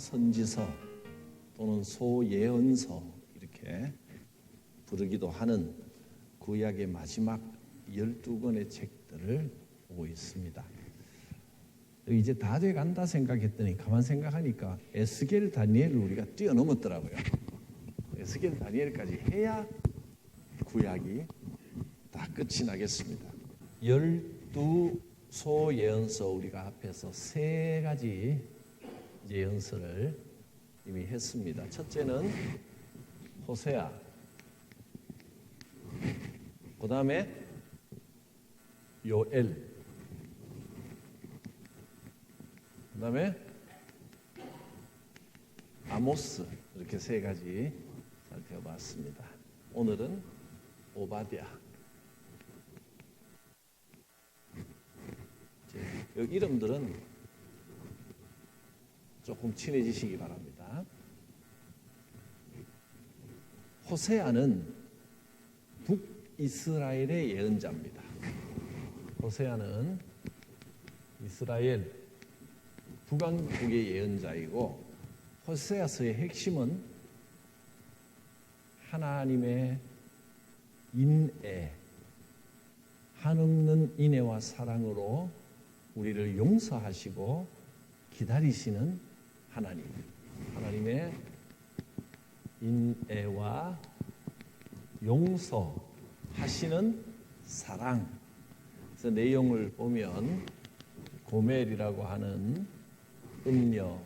소선지서 또는 소예언서 이렇게 부르기도 하는 구약의 마지막 12권의 책들을 보고 있습니다. 이제 다 돼간다 생각했더니 가만 생각하니까 에스겔 다니엘을 우리가 뛰어넘었더라고요. 에스겔 다니엘까지 해야 구약이 다 끝이 나겠습니다. 12소 예언서 우리가 앞에서 3가지 예언서를 이미 했습니다. 첫째는 호세아, 그 다음에 요엘, 그 다음에 아모스, 이렇게 3가지 살펴봤습니다. 오늘은 오바댜. 여기 이름들은 조금 친해지시기 바랍니다. 호세아는 북이스라엘의 예언자입니다. 호세아는 이스라엘 북왕국의 예언자이고, 호세아서의 핵심은 하나님의 인애, 한없는 인애와 사랑으로 우리를 용서하시고 기다리시는 하나님, 하나님의 인애와 용서하시는 사랑. 그래서 내용을 보면 고멜이라고 하는 음녀를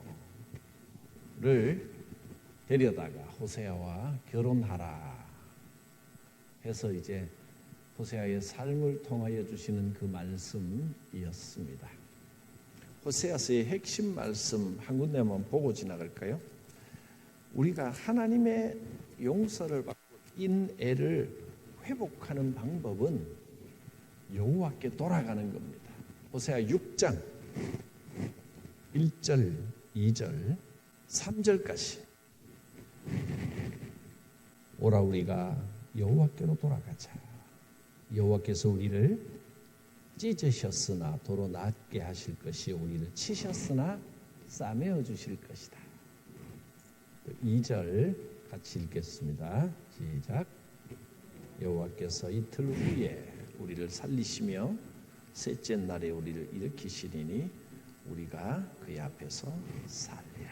데려다가 호세아와 결혼하라 해서 이제 호세아의 삶을 통하여 주시는 그 말씀이었습니다. 호세아서의 핵심 말씀 한 군데만 보고 지나갈까요? 우리가 하나님의 용서를 받고 인애를 회복하는 방법은 여호와께 돌아가는 겁니다. 호세아 6장 1절, 2절, 3절까지 오라 우리가 여호와께로 돌아가자. 여호와께서 우리를 찢으셨으나 도로 낫게 하실 것이요 우리를 치셨으나 싸매어 주실 것이다. 2절 같이 읽겠습니다. 시작. 여호와께서 이틀 후에 우리를 살리시며 셋째 날에 우리를 일으키시리니 우리가 그의 앞에서 살리라.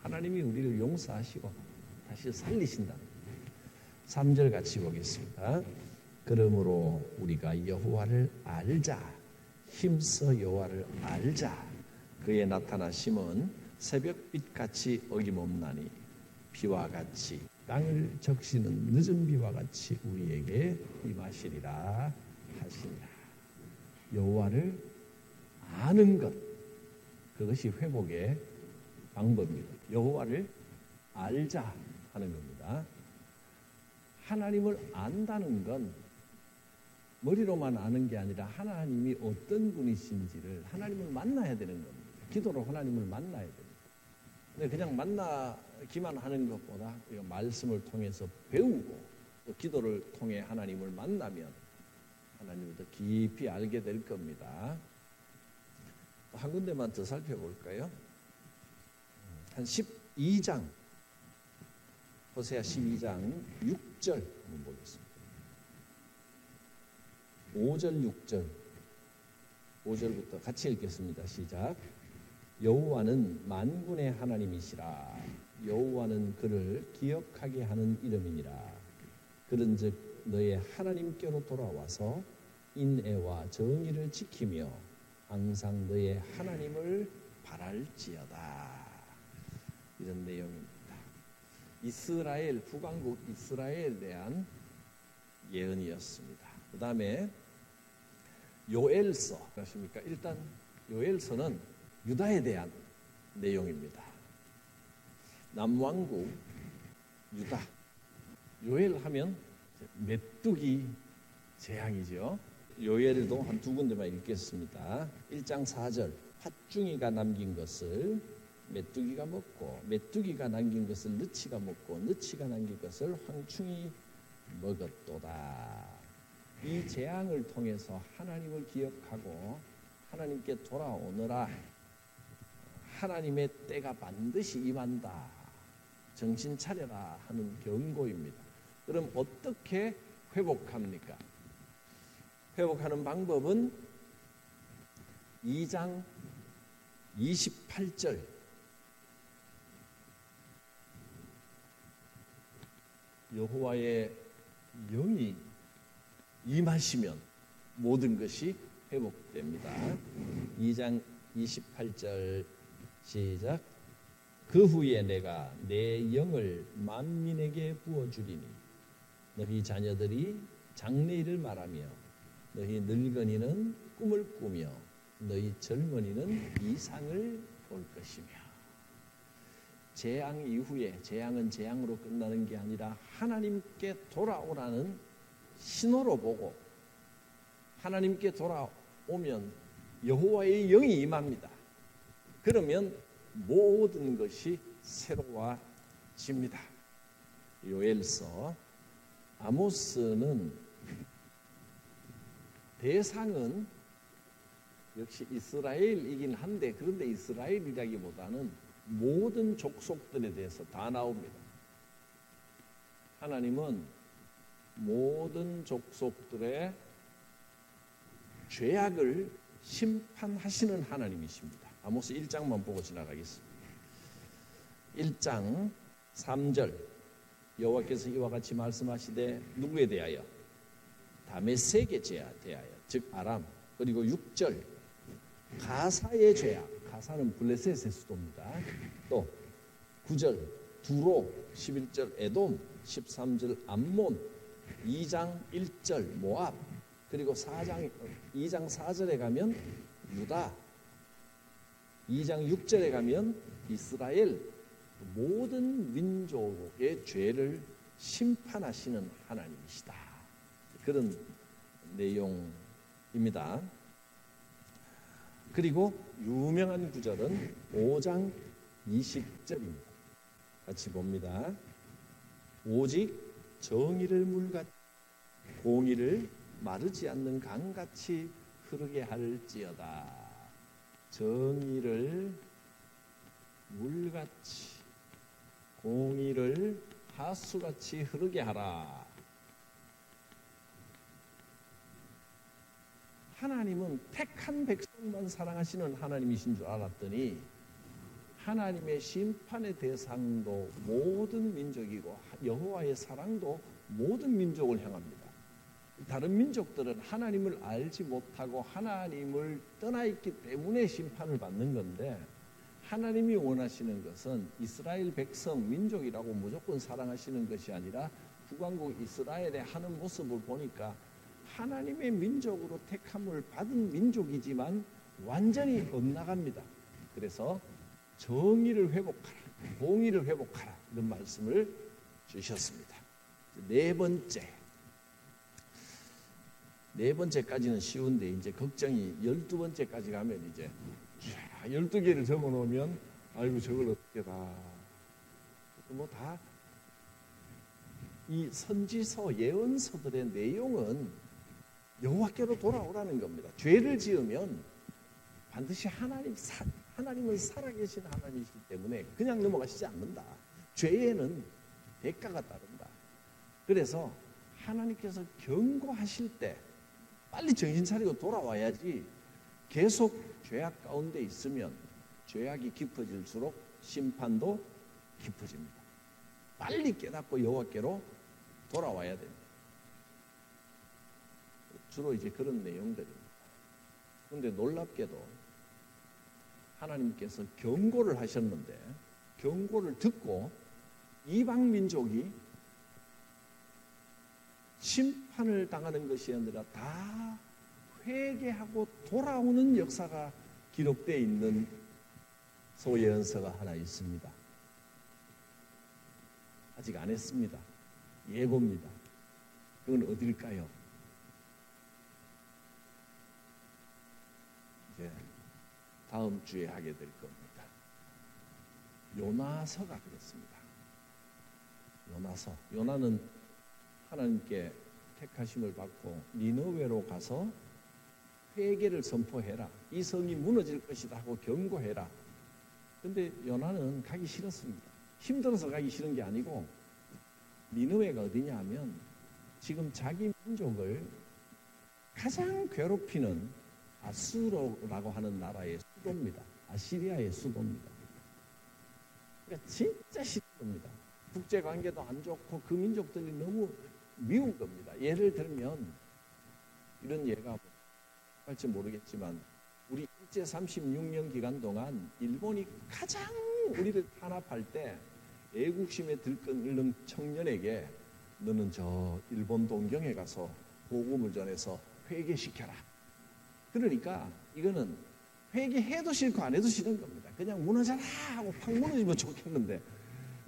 하나님이 우리를 용서하시고 다시 살리신다. 3절 같이 보겠습니다. 그러므로 우리가 여호와를 알자. 힘써 여호와를 알자. 그의 나타나심은 새벽빛같이 어김없나니 비와 같이 땅을 적시는 늦은 비와 같이 우리에게 임하시리라 하시니라. 여호와를 아는 것, 그것이 회복의 방법입니다. 여호와를 알자 하는 겁니다. 하나님을 안다는 건 머리로만 아는 게 아니라 하나님이 어떤 분이신지를 하나님을 만나야 되는 겁니다. 기도로 하나님을 만나야 됩니다. 근데 그냥 만나기만 하는 것보다 말씀을 통해서 배우고 또 기도를 통해 하나님을 만나면 하나님을 더 깊이 알게 될 겁니다. 한 군데만 더 살펴볼까요? 한 12장, 호세아 12장 6절 한번 보겠습니다. 5절, 6절, 5절부터 같이 읽겠습니다. 시작. 여호와는 만군의 하나님이시라. 여호와는 그를 기억하게 하는 이름이니라. 그런즉 너의 하나님께로 돌아와서 인애와 정의를 지키며 항상 너의 하나님을 바랄지어다. 이런 내용입니다. 이스라엘, 북왕국 이스라엘에 대한 예언이었습니다. 그 다음에 요엘서, 그렇습니까? 일단 요엘서는 유다에 대한 내용입니다. 남왕국 유다. 요엘 하면 메뚜기 재앙이죠. 요엘도 한 2군데만 읽겠습니다. 1장 4절. 팥중이가 남긴 것을 메뚜기가 먹고 메뚜기가 남긴 것을 느치가 먹고 느치가 남긴 것을 황충이 먹었도다. 이 재앙을 통해서 하나님을 기억하고 하나님께 돌아오느라 하나님의 때가 반드시 임한다. 정신 차려라 하는 경고입니다. 그럼 어떻게 회복합니까? 회복하는 방법은 2장 28절 여호와의 영이 임하시면 모든 것이 회복됩니다. 2장 28절 시작. 그 후에 내가 내 영을 만민에게 부어주리니 너희 자녀들이 장래일을 말하며 너희 늙은이는 꿈을 꾸며 너희 젊은이는 이상을 볼 것이며. 재앙 이후에 재앙은 재앙으로 끝나는 게 아니라 하나님께 돌아오라는 신호로 보고 하나님께 돌아오면 여호와의 영이 임합니다. 그러면 모든 것이 새로워집니다. 요엘서 아모스는 대상은 역시 이스라엘이긴 한데 그런데 이스라엘이라기보다는 모든 족속들에 대해서 다 나옵니다. 하나님은 모든 족속들의 죄악을 심판하시는 하나님이십니다. 아모스 1장만 보고 지나가겠습니다. 1장 3절 여호와께서 이와 같이 말씀하시되 누구에 대하여? 다메섹에 대하여 즉 아람. 그리고 6절 가사의 죄악. 가사는 블레셋의 수도입니다. 또 9절 두로, 11절 에돔, 13절 암몬, 2장 1절 모압, 그리고 2장 4절에 가면 유다, 2장 6절에 가면 이스라엘. 모든 민족의 죄를 심판하시는 하나님이시다. 그런 내용입니다. 그리고 유명한 구절은 5장 20절입니다. 같이 봅니다. 오직 정의를 물같이 공의를 마르지 않는 강같이 흐르게 할지어다. 정의를 물같이 공의를 하수같이 흐르게 하라. 하나님은 택한 백성만 사랑하시는 하나님이신 줄 알았더니 하나님의 심판의 대상도 모든 민족이고 여호와의 사랑도 모든 민족을 향합니다. 다른 민족들은 하나님을 알지 못하고 하나님을 떠나 있기 때문에 심판을 받는 건데 하나님이 원하시는 것은 이스라엘 백성 민족이라고 무조건 사랑하시는 것이 아니라 북왕국 이스라엘의 하는 모습을 보니까 하나님의 민족으로 택함을 받은 민족이지만 완전히 엇나갑니다. 그래서 정의를 회복하라, 공의를 회복하라 이런 말씀을 주셨습니다. 네 번째까지는 쉬운데 이제 걱정이 12번째까지 가면 이제 12개를 적어 놓으면 아이고 저걸 어떻게 다 뭐 다 이 선지서 예언서들의 내용은 여호와께로 돌아오라는 겁니다. 죄를 지으면 반드시 하나님은 살아계신 하나님이시기 때문에 그냥 넘어가시지 않는다. 죄에는 대가가 따른다. 그래서 하나님께서 경고하실 때 빨리 정신 차리고 돌아와야지 계속 죄악 가운데 있으면 죄악이 깊어질수록 심판도 깊어집니다. 빨리 깨닫고 여호와께로 돌아와야 됩니다. 주로 이제 그런 내용들입니다. 그런데 놀랍게도 하나님께서 경고를 하셨는데 경고를 듣고 이방 민족이 심판을 당하는 것이 아니라 다 회개하고 돌아오는 역사가 기록되어 있는 소예언서가 하나 있습니다. 아직 안 했습니다. 예고입니다. 그건 어딜까요? 이제 다음 주에 하게 될 겁니다. 요나서가 그렇습니다. 요나서. 요나는 하나님께 택하심을 받고 니느웨로 가서 회개를 선포해라. 이 성이 무너질 것이다 하고 경고해라. 근데 요나는 가기 싫었습니다. 힘들어서 가기 싫은 게 아니고 니느웨가 어디냐 하면 지금 자기 민족을 가장 괴롭히는 아수르라고 하는 나라의 수도입니다. 아시리아의 수도입니다. 그러니까 진짜 싫은 겁니다. 국제관계도 안 좋고 그 민족들이 너무 미운 겁니다. 예를 들면 이런 예가 할지 모르겠지만 우리 일제 36년 기간 동안 일본이 가장 우리를 탄압할 때 애국심에 들끓는 청년에게 너는 저 일본 동경에 가서 복음을 전해서 회개시켜라. 그러니까 이거는 회개해도 싫고 안 해도 싫은 겁니다. 그냥 무너져라 하고 팍 무너지면 좋겠는데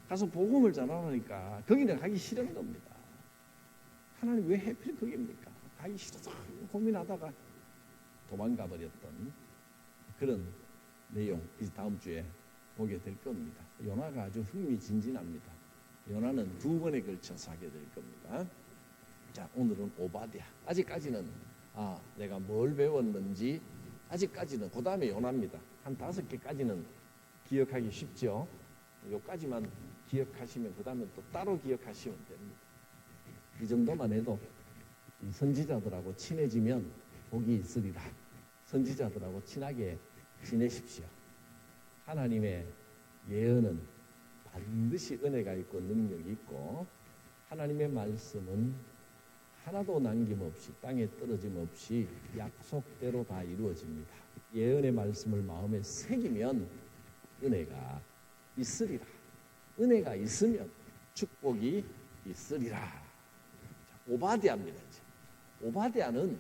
가서 복음을 전하니까 거기는 가기 싫은 겁니다. 하나님 왜 하필 거기입니까? 가기 싫어서 고민하다가 도망가 버렸던 그런 내용 이 다음 주에 보게 될 겁니다. 요나가 아주 흥미진진합니다. 요나는 2번에 걸쳐서 하게 될 겁니다. 자, 오늘은 오바댜. 아직까지는 내가 뭘 배웠는지 아직까지는 그 다음에 요나입니다. 한 5개까지는 기억하기 쉽죠. 요까지만 기억하시면 그 다음에 또 따로 기억하시면 됩니다. 이 정도만 해도 이 선지자들하고 친해지면 복이 있으리라. 선지자들하고 친하게 지내십시오. 하나님의 예언은 반드시 은혜가 있고 능력이 있고 하나님의 말씀은 하나도 남김없이 땅에 떨어짐 없이 약속대로 다 이루어집니다. 예언의 말씀을 마음에 새기면 은혜가 있으리라. 은혜가 있으면 축복이 있으리라. 오바댜입니다. 이제. 오바댜는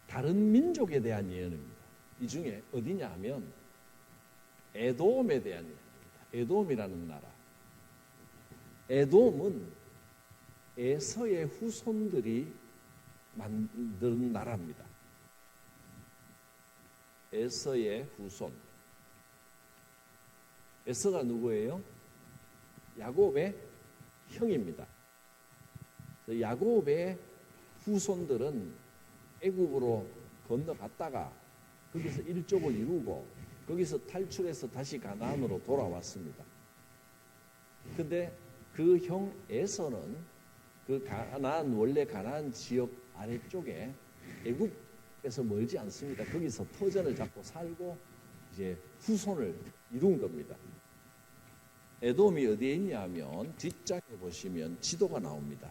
다른 민족에 대한 예언입니다. 이 중에 어디냐 하면 에돔에 대한 예언입니다. 에돔이라는 나라. 에돔은 에서의 후손들이 만든 나라입니다. 에서의 후손. 에서가 누구예요? 야곱의 형입니다. 야곱의 후손들은 애굽으로 건너갔다가 거기서 일족을 이루고 거기서 탈출해서 다시 가나안으로 돌아왔습니다. 근데 그 형 에서는 그 가나안 원래 가나안 지역 아래쪽에 애굽에서 멀지 않습니다. 거기서 터전을 잡고 살고 이제 후손을 이룬 겁니다. 에돔이 어디에 있냐 하면 뒷장에 보시면 지도가 나옵니다.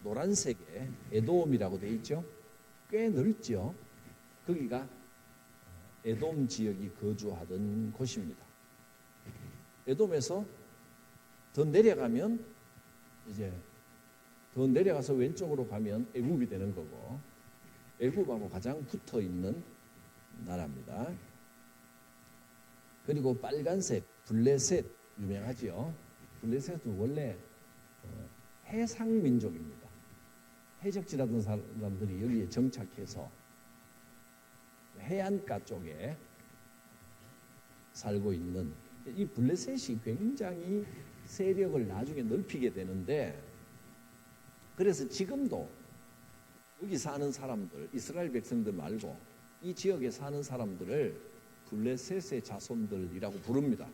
노란색에 에돔이라고 되어 있죠. 꽤 넓죠. 거기가 에돔 지역이 거주하던 곳입니다. 에돔에서 더 내려가면 이제 더 내려가서 왼쪽으로 가면 애굽이 되는 거고 애굽하고 가장 붙어 있는 나라입니다. 그리고 빨간색 블레셋 유명하지요. 블레셋은 원래 해상 민족입니다. 해적지라던 사람들이 여기에 정착해서 해안가 쪽에 살고 있는 이 블레셋이 굉장히 세력을 나중에 넓히게 되는데 그래서 지금도 여기 사는 사람들, 이스라엘 백성들 말고 이 지역에 사는 사람들을 블레셋의 자손들이라고 부릅니다.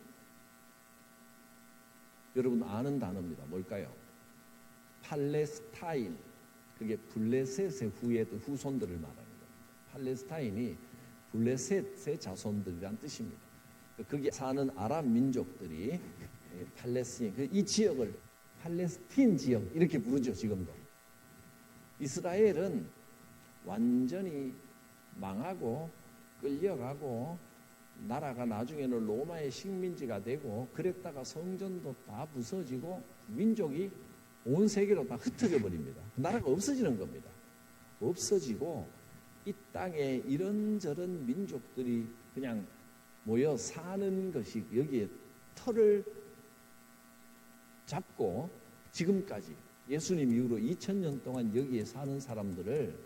여러분 아는 단어입니다. 뭘까요? 팔레스타인. 그게 블레셋의 후손들을 말하는 겁니다. 팔레스타인이 블레셋의 자손들이란 뜻입니다. 거기 사는 아랍 민족들이 팔레스틴, 이 지역을 팔레스틴 지역 이렇게 부르죠. 지금도. 이스라엘은 완전히 망하고 끌려가고 나라가 나중에는 로마의 식민지가 되고 그랬다가 성전도 다 부서지고 민족이 온 세계로 다 흩어져 버립니다. 나라가 없어지는 겁니다. 없어지고 이 땅에 이런저런 민족들이 그냥 모여 사는 것이 여기에 터를 잡고 지금까지 예수님 이후로 2000년 동안 여기에 사는 사람들을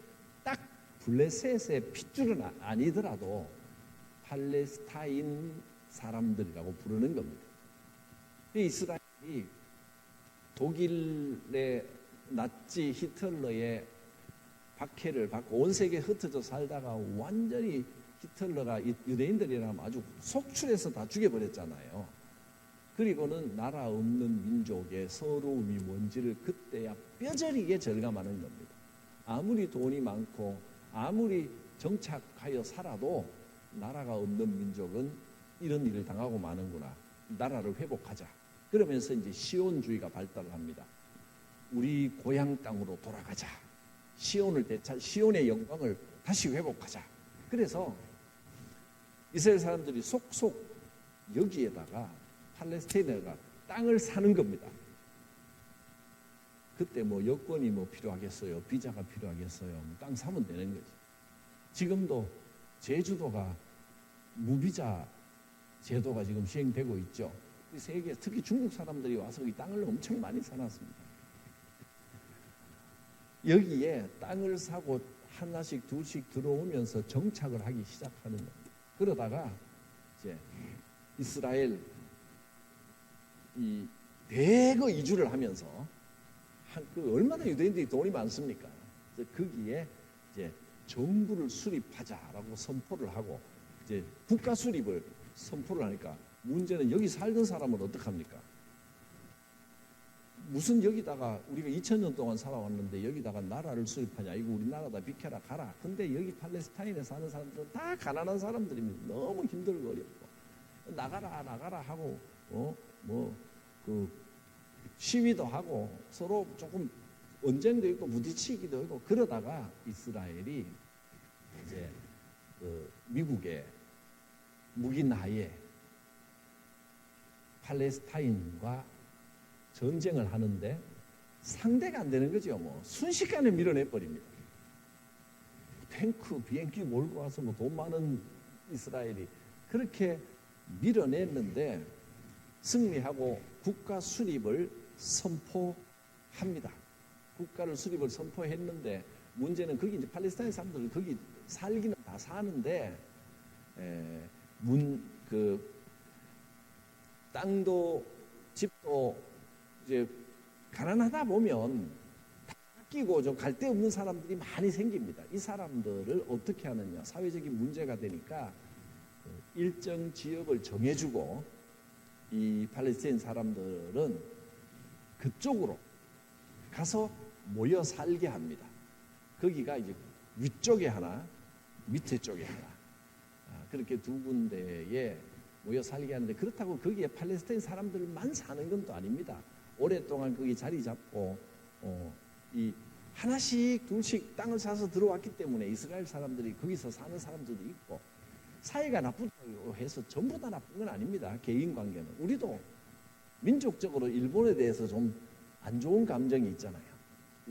딱 블레셋의 핏줄은 아니더라도 팔레스타인 사람들이라고 부르는 겁니다. 이스라엘이 독일의 나치 히틀러의 박해를 받고 온 세계에 흩어져 살다가 완전히 히틀러가 유대인들이라면 아주 속출해서 다 죽여버렸잖아요. 그리고는 나라 없는 민족의 서러움이 뭔지를 그때야 뼈저리게 절감하는 겁니다. 아무리 돈이 많고 아무리 정착하여 살아도 나라가 없는 민족은 이런 일을 당하고 마는구나. 나라를 회복하자. 그러면서 이제 시온주의가 발달을 합니다. 우리 고향 땅으로 돌아가자. 시온의 영광을 다시 회복하자. 그래서 이스라엘 사람들이 속속 여기에다가 팔레스타인에다가 땅을 사는 겁니다. 그때 뭐 여권이 뭐 필요하겠어요? 비자가 필요하겠어요? 땅 사면 되는 거지. 지금도 제주도가 무비자 제도가 지금 시행되고 있죠. 세계 특히 중국 사람들이 와서 이 땅을 엄청 많이 사놨습니다. 여기에 땅을 사고 하나씩 둘씩 들어오면서 정착을 하기 시작하는 겁니다. 그러다가 이제 이스라엘 이 대거 이주를 하면서 그 얼마나 유대인들이 돈이 많습니까? 그래서 거기에 이제 정부를 수립하자라고 선포를 하고 이제 국가 수립을 선포를 하니까 문제는 여기 살던 사람은 어떡합니까? 무슨 여기다가 우리가 2000년 동안 살아왔는데 여기다가 나라를 수립하냐? 이거 우리 나라다 비켜라 가라. 근데 여기 팔레스타인에 사는 사람들은 다 가난한 사람들입니다. 너무 힘들고 어렵고 나가라 하고 그 시위도 하고 서로 조금 언쟁도 있고 부딪히기도 하고 그러다가 이스라엘이 이제 그 미국의 무기나에 팔레스타인과 전쟁을 하는데 상대가 안 되는 거죠. 뭐 순식간에 밀어내 버립니다. 탱크, 비행기 몰고 와서 뭐 돈 많은 이스라엘이 그렇게 밀어냈는데 승리하고 국가 수립을 선포합니다. 국가를 수립을 선포했는데 문제는 거기 이제 팔레스타인 사람들은 거기 살기는 다 사는데 땅도 집도 이제 가난하다 보면 다 뺏기고 좀 갈 데 없는 사람들이 많이 생깁니다. 이 사람들을 어떻게 하느냐 사회적인 문제가 되니까 일정 지역을 정해주고 이 팔레스타인 사람들은 그쪽으로 가서 모여 살게 합니다. 거기가 이제 위쪽에 하나, 밑에 쪽에 하나 그렇게 두 군데에 모여 살게 하는데 그렇다고 거기에 팔레스타인 사람들만 사는 건 또 아닙니다. 오랫동안 거기 자리 잡고 이 하나씩 둘씩 땅을 사서 들어왔기 때문에 이스라엘 사람들이 거기서 사는 사람들도 있고 사이가 나쁘다고 해서 전부 다 나쁜 건 아닙니다. 개인 관계는. 우리도 민족적으로 일본에 대해서 좀 안 좋은 감정이 있잖아요.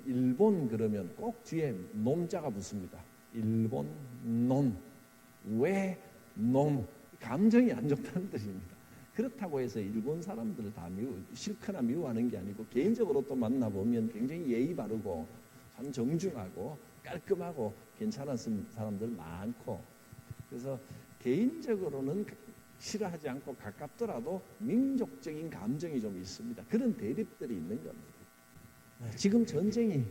일본 그러면 꼭 뒤에 놈자가 붙습니다. 일본 놈. 왜 놈? 감정이 안 좋다는 뜻입니다. 그렇다고 해서 일본 사람들을 다 싫거나 미워하는 게 아니고 개인적으로 또 만나보면 굉장히 예의 바르고 참 정중하고 깔끔하고 괜찮은 사람들 많고 그래서 개인적으로는 싫어하지 않고 가깝더라도 민족적인 감정이 좀 있습니다. 그런 대립들이 있는 겁니다. 지금 전쟁이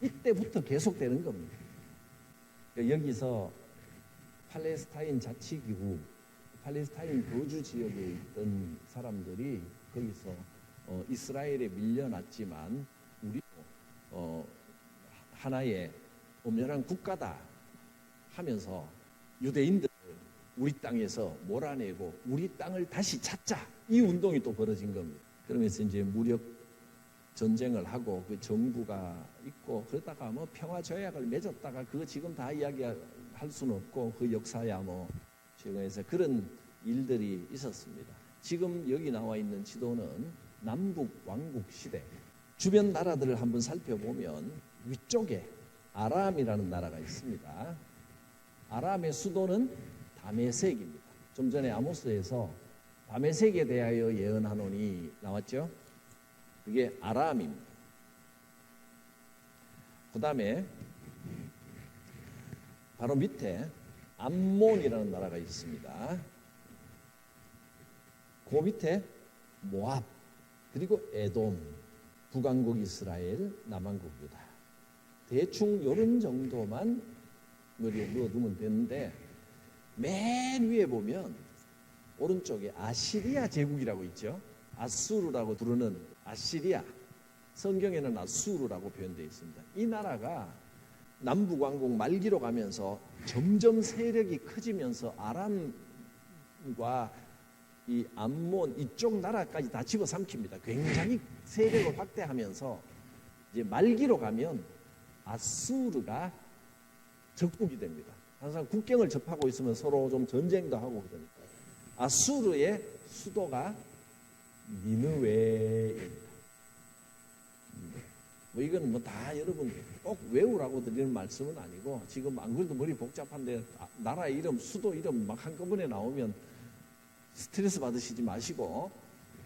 이때부터 계속되는 겁니다. 여기서 팔레스타인 자치기구, 팔레스타인 거주 지역에 있던 사람들이 거기서 이스라엘에 밀려났지만 우리도 하나의 엄연한 국가다 하면서 유대인들 우리 땅에서 몰아내고 우리 땅을 다시 찾자 이 운동이 또 벌어진 겁니다. 그러면서 이제 무력 전쟁을 하고 그 정부가 있고 그러다가 뭐 평화 조약을 맺었다가 그거 지금 다 이야기할 수는 없고 그 역사야 뭐 최근에서 그런 일들이 있었습니다. 지금 여기 나와 있는 지도는 남북 왕국 시대 주변 나라들을 한번 살펴보면 위쪽에 아람이라는 나라가 있습니다. 아람의 수도는 다메섹입니다. 좀 전에 아모스에서 다메섹에 대하여 예언하노니 나왔죠? 그게 아람입니다. 그 다음에 바로 밑에 암몬이라는 나라가 있습니다. 그 밑에 모압, 그리고 에돔, 북왕국 이스라엘, 남왕국 유다. 대충 이런 정도만 넣어두면 되는데 맨 위에 보면 오른쪽에 아시리아 제국이라고 있죠. 아수르라고 부르는 아시리아. 성경에는 아수르라고 표현되어 있습니다. 이 나라가 남북왕국 말기로 가면서 점점 세력이 커지면서 아람과 이 암몬 이쪽 나라까지 다 집어삼킵니다. 굉장히 세력을 확대하면서 이제 말기로 가면 아수르가 적국이 됩니다. 항상 국경을 접하고 있으면 서로 좀 전쟁도 하고 그러니까. 아수르의 수도가 니느웨입니다. 뭐 이건 뭐 다 여러분 꼭 외우라고 드리는 말씀은 아니고 지금 안 그래도 머리 복잡한데 나라 이름, 수도 이름 막 한꺼번에 나오면 스트레스 받으시지 마시고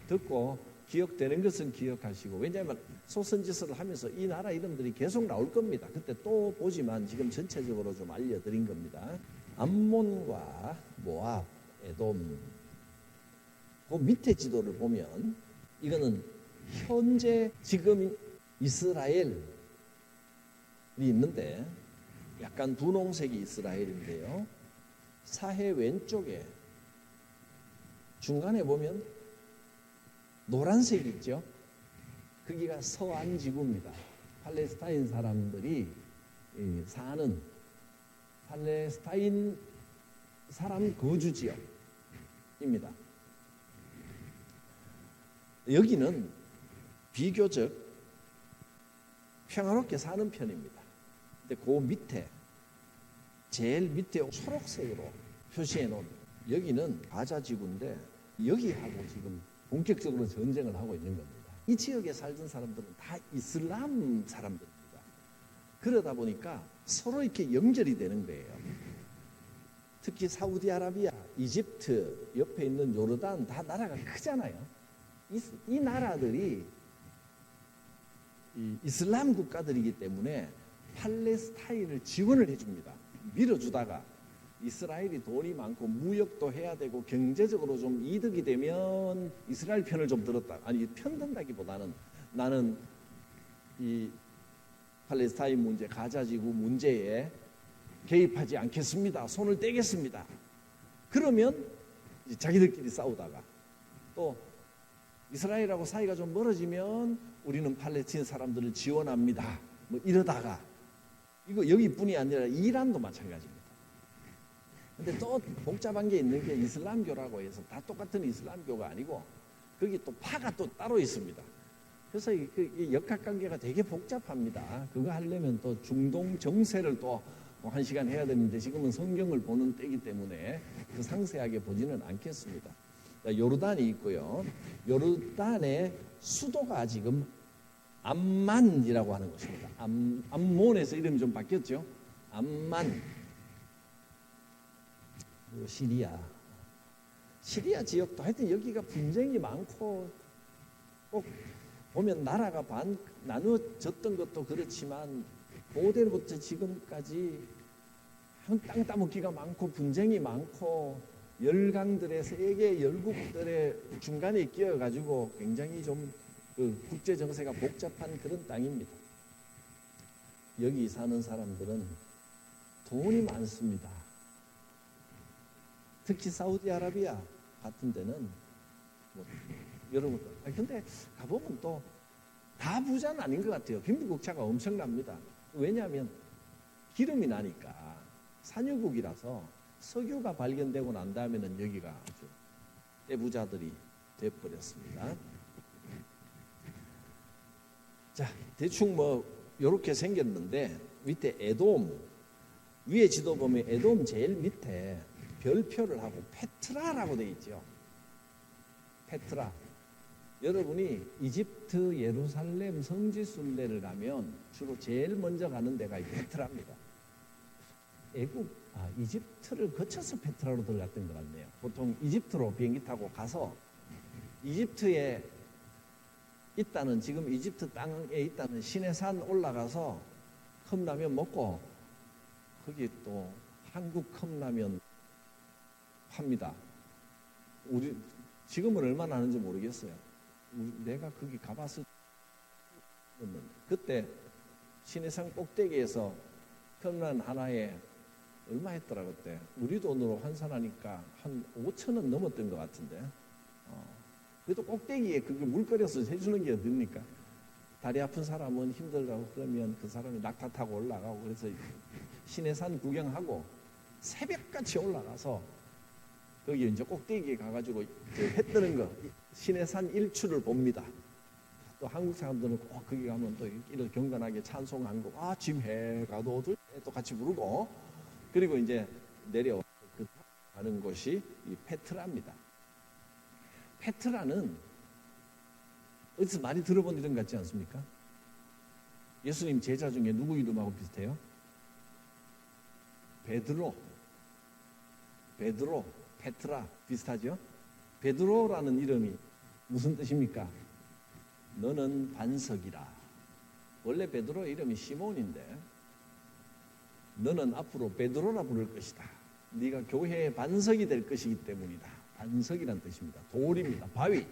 듣고 기억되는 것은 기억하시고 왜냐하면 소선지서를 하면서 이 나라 이름들이 계속 나올 겁니다. 그때 또 보지만 지금 전체적으로 좀 알려드린 겁니다. 암몬과 모압, 에돔 그 밑에 지도를 보면 이거는 현재 지금 이스라엘이 있는데 약간 분홍색이 이스라엘인데요. 사해 왼쪽에 중간에 보면 노란색이 있죠. 거기가 서안 지구입니다. 팔레스타인 사람들이 사는 팔레스타인 사람 거주 지역입니다. 여기는 비교적 평화롭게 사는 편입니다. 근데 그 밑에 제일 밑에 초록색으로 표시해 놓은 여기는 가자 지구인데 여기하고 지금 본격적으로 전쟁을 하고 있는 겁니다. 이 지역에 살던 사람들은 다 이슬람 사람들입니다. 그러다 보니까 서로 이렇게 연결이 되는 거예요. 특히 사우디아라비아, 이집트, 옆에 있는 요르단 다 나라가 크잖아요. 이 나라들이 이슬람 국가들이기 때문에 팔레스타인을 지원을 해줍니다. 밀어주다가 이스라엘이 돈이 많고 무역도 해야 되고 경제적으로 좀 이득이 되면 이스라엘 편을 좀 들었다. 아니 편든다기보다는 나는 이 팔레스타인 문제, 가자지구 문제에 개입하지 않겠습니다. 손을 떼겠습니다. 그러면 자기들끼리 싸우다가 또 이스라엘하고 사이가 좀 멀어지면 우리는 팔레스타인 사람들을 지원합니다. 뭐 이러다가 이거 여기뿐이 아니라 이란도 마찬가지입니다. 근데 또 복잡한 게 있는 게 이슬람교라고 해서 다 똑같은 이슬람교가 아니고 거기 또 파가 또 따로 있습니다. 그래서 이 역학관계가 되게 복잡합니다. 그거 하려면 또 중동 정세를 또 한 시간 해야 되는데 지금은 성경을 보는 때이기 때문에 그 상세하게 보지는 않겠습니다. 요르단이 있고요. 요르단의 수도가 지금 암만이라고 하는 것입니다. 암몬에서 이름이 좀 바뀌었죠. 암만. 그리고 시리아 지역도 하여튼 여기가 분쟁이 많고 꼭 보면 나라가 나누어졌던 것도 그렇지만 고대로부터 지금까지 땅 따먹기가 많고 분쟁이 많고 열강들의 세계 열국들의 중간에 끼어가지고 굉장히 좀 국제 정세가 복잡한 그런 땅입니다. 여기 사는 사람들은 돈이 많습니다. 특히 사우디아라비아 같은 데는 여러분 근데 가보면 또 다 부자는 아닌 것 같아요. 빈부격차가 엄청납니다. 왜냐하면 기름이 나니까 산유국이라서 석유가 발견되고 난 다음에는 여기가 아주 떼부자들이 돼버렸습니다. 자, 대충 뭐 이렇게 생겼는데 밑에 에돔 위에 지도 보면 에돔 제일 밑에 별표를 하고 페트라라고 되어 있죠. 페트라. 여러분이 이집트 예루살렘 성지순례를 가면 주로 제일 먼저 가는 데가 페트라입니다. 이집트를 거쳐서 페트라로 들어갔던 것 같네요. 보통 이집트로 비행기 타고 가서 이집트에 있다는 지금 이집트 땅에 있다는 시내산 올라가서 컵라면 먹고 거기 또 한국 컵라면 팝니다. 우리 지금은 얼마나 하는지 모르겠어요. 내가 거기 가봤을 그때 시내산 꼭대기에서 컵라면 하나에 얼마 했더라 그때? 우리 돈으로 환산하니까 한 5천 원 넘었던 것 같은데. 그래도 꼭대기에 그게 물 끓여서 해주는 게 어딥니까? 다리 아픈 사람은 힘들다고 그러면 그 사람이 낙타 타고 올라가고, 그래서 시내산 구경하고 새벽같이 올라가서 거기 이제 꼭대기에 가가지고 해 뜨는 거, 시내산 일출을 봅니다. 또 한국 사람들은 꼭 거기 가면 또 이렇게 경건하게 찬송한 거, 아침 해가 돋을 때 또 같이 부르고, 그리고 이제 내려 가는 곳이 이 페트라입니다. 페트라는 어디서 많이 들어본 이름 같지 않습니까? 예수님 제자 중에 누구 이름하고 비슷해요? 베드로, 페트라 비슷하죠? 베드로라는 이름이 무슨 뜻입니까? 너는 반석이라. 원래 베드로 이름이 시몬인데 너는 앞으로 베드로라 부를 것이다. 네가 교회의 반석이 될 것이기 때문이다. 반석이라는 뜻입니다. 돌입니다. 바위.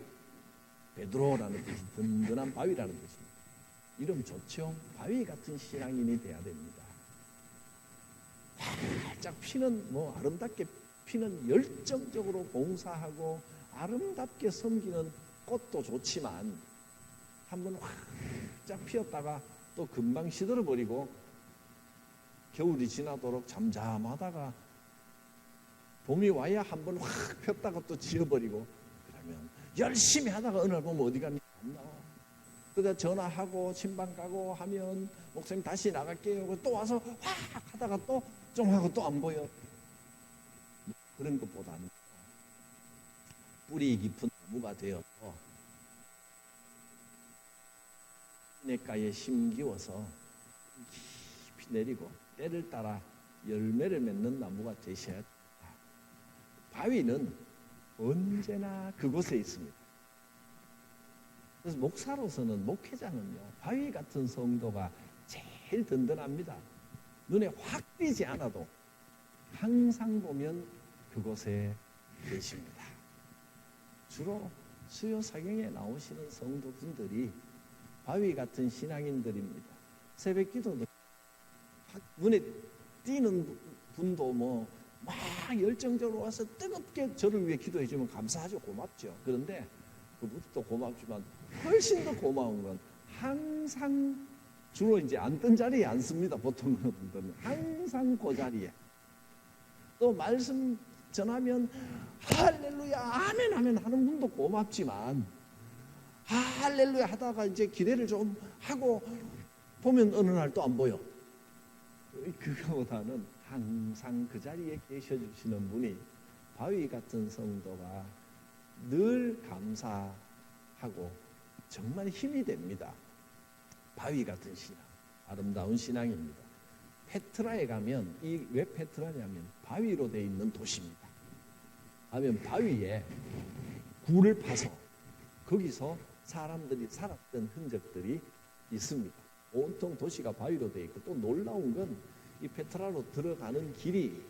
베드로라는 뜻이 든든한 바위라는 뜻입니다. 이름 좋죠? 바위 같은 신앙인이 돼야 됩니다. 활짝 피는, 아름답게 피는, 열정적으로 봉사하고 아름답게 섬기는 꽃도 좋지만 한번 활짝 피었다가 또 금방 시들어버리고 겨울이 지나도록 잠잠하다가 봄이 와야 한번 확 폈다가 또 지어버리고, 그러면 열심히 하다가 어느 날 보면 어디 갔니? 안 나와. 그러다 전화하고 침방 가고 하면 목사님 다시 나갈게요. 또 와서 확 하다가 또 좀 하고 또 안 보여. 그런 것보다는 뿌리 깊은 나무가 되어서 시냇가에 심기워서 깊이 내리고 때를 따라 열매를 맺는 나무가 되셔야 됩니다. 바위는 언제나 그곳에 있습니다. 그래서 목사로서는, 목회자는요, 바위 같은 성도가 제일 든든합니다. 눈에 확 띄지 않아도 항상 보면 그곳에 계십니다. 주로 수요 사경에 나오시는 성도분들이 바위 같은 신앙인들입니다. 새벽 기도도 눈에 띄는 분도 막 열정적으로 와서 뜨겁게 저를 위해 기도해 주면 감사하죠. 고맙죠. 그런데 그것도 고맙지만 훨씬 더 고마운 건 항상 주로 이제 앉던 자리에 앉습니다. 보통 분들은 항상 그 자리에 또 말씀 전하면 할렐루야 아멘 하면 하는 분도 고맙지만, 할렐루야 하다가 이제 기대를 좀 하고 보면 어느 날 또 안 보여. 그거보다는 항상 그 자리에 계셔주시는 분이 바위 같은 성도가 늘 감사하고 정말 힘이 됩니다. 바위 같은 신앙, 아름다운 신앙입니다. 페트라에 가면, 왜 페트라냐면 바위로 되어 있는 도시입니다. 하면 바위에 굴을 파서 거기서 사람들이 살았던 흔적들이 있습니다. 온통 도시가 바위로 되어 있고, 또 놀라운 건 이 페트라로 들어가는 길이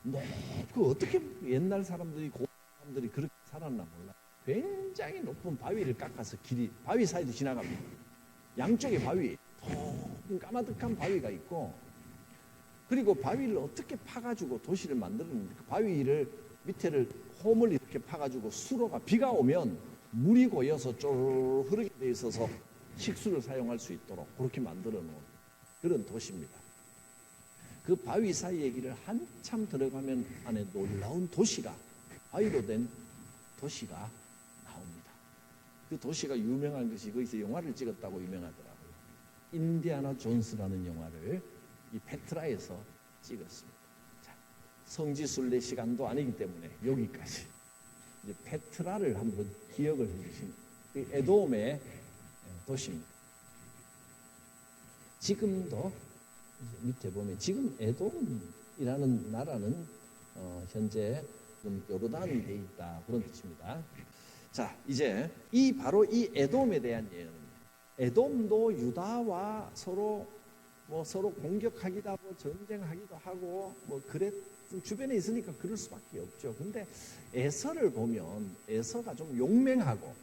높고, 어떻게 옛날 사람들이, 고대 사람들이 그렇게 살았나 몰라. 굉장히 높은 바위를 깎아서 바위 사이도 지나갑니다. 양쪽에 바위, 까마득한 바위가 있고, 그리고 바위를 어떻게 파가지고 도시를 만드는지, 그 바위를 밑에를 홈을 이렇게 파가지고 수로가, 비가 오면 물이 고여서 쫄 흐르게 돼 있어서 식수를 사용할 수 있도록 그렇게 만들어 놓은 그런 도시입니다. 그 바위 사이의 길을 한참 들어가면 안에 놀라운 도시가, 바위로 된 도시가 나옵니다. 그 도시가 유명한 것이, 거기서 영화를 찍었다고 유명하더라고요. 인디아나 존스라는 영화를 이 페트라에서 찍었습니다. 자, 성지순례 시간도 아니기 때문에 여기까지. 이제 페트라를 한번 기억을 해주신 에돔의 도시입니다. 지금도 밑에 보면, 지금 에돔이라는 나라는 현재 요르단이 돼 있다, 그런 뜻입니다. 자, 이제 바로 이 에돔에 대한 예언입니다. 에돔도 유다와 서로 공격하기도 하고 전쟁하기도 하고 주변에 있으니까 그럴 수밖에 없죠. 근데 에서를 보면 에서가 좀 용맹하고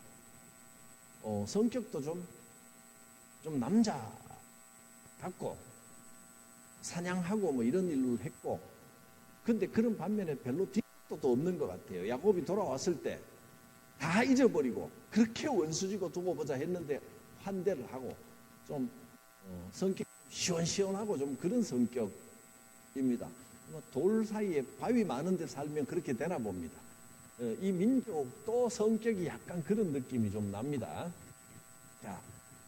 성격도 좀 남자 같고 사냥하고 뭐 이런 일을 했고, 근데 그런 반면에 별로 뒤도 없는 것 같아요. 야곱이 돌아왔을 때 다 잊어버리고 그렇게 원수지고 두고 보자 했는데 환대를 하고 좀 성격 시원시원하고 좀 그런 성격입니다. 돌 사이에 바위 많은 데 살면 그렇게 되나 봅니다. 이 민족도 성격이 약간 그런 느낌이 좀 납니다. 자,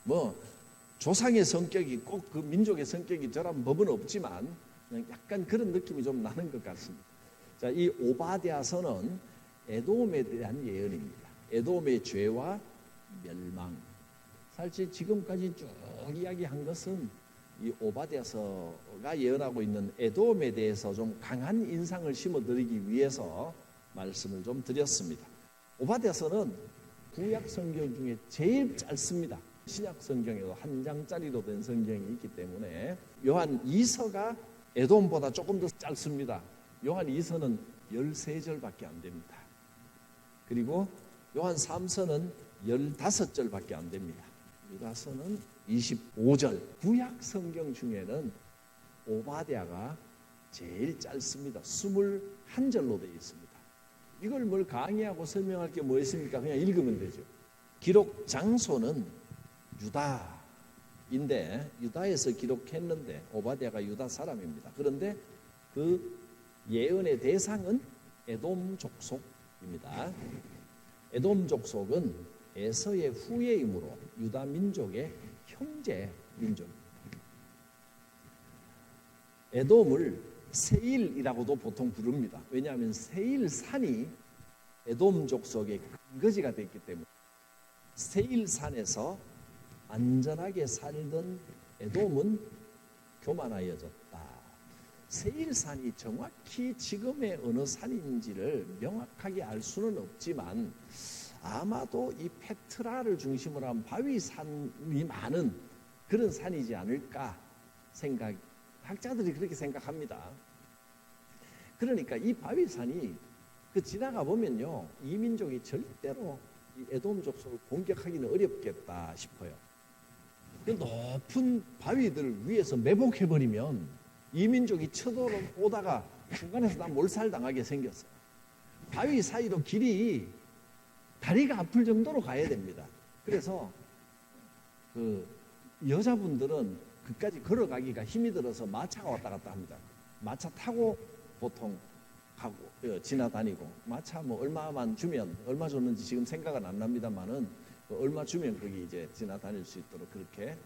뭐 조상의 성격이 꼭 그 민족의 성격이 저란 법은 없지만 약간 그런 느낌이 좀 나는 것 같습니다. 자, 이 오바댜서는 에돔에 대한 예언입니다. 에돔의 죄와 멸망. 사실 지금까지 쭉 이야기한 것은 이 오바댜서가 예언하고 있는 에돔에 대해서 좀 강한 인상을 심어드리기 위해서 말씀을 좀 드렸습니다. 오바댜서는 구약 성경 중에 제일 짧습니다. 신약 성경에도 한 장짜리로 된 성경이 있기 때문에 요한 2서가 에돔보다 조금 더 짧습니다. 요한 2서는 13절밖에 안 됩니다. 그리고 요한 3서는 15절밖에 안 됩니다. 유다서는 25절. 구약 성경 중에는 오바댜가 제일 짧습니다. 21절로 되어 있습니다. 이걸 뭘 강의하고 설명할 게 뭐 있습니까? 그냥 읽으면 되죠. 기록 장소는 유다인데 유다에서 기록했는데 오바댜가 유다 사람입니다. 그런데 그 예언의 대상은 에돔 족속입니다. 에돔 족속은 에서의 후예이므로 유다 민족의 형제 민족입니다. 에돔을 세일이라고도 보통 부릅니다. 왜냐하면 세일산이 에돔 족속의 근거지가 됐기 때문에 세일산에서 안전하게 살던 에돔은 교만하여졌다. 세일산이 정확히 지금의 어느 산인지를 명확하게 알 수는 없지만 아마도 이 페트라를 중심으로 한 바위산이 많은 그런 산이지 않을까 학자들이 그렇게 생각합니다. 그러니까 이 바위산이 지나가 보면요, 이 민족이 절대로 이 에돔 족속을 공격하기는 어렵겠다 싶어요. 그 높은 바위들 위에서 매복해버리면 이 민족이 쳐들어오다가 중간에서 다 몰살당하게 생겼어요. 바위 사이로 길이 다리가 아플 정도로 가야 됩니다. 그래서 그 여자분들은 그까지 걸어가기가 힘이 들어서 마차가 왔다 갔다 합니다. 마차 타고 보통 가고 지나다니고, 마차 뭐 얼마만 주면, 얼마 줬는지 지금 생각은 안 납니다만은 얼마 주면 거기 이제 지나다닐 수 있도록 그렇게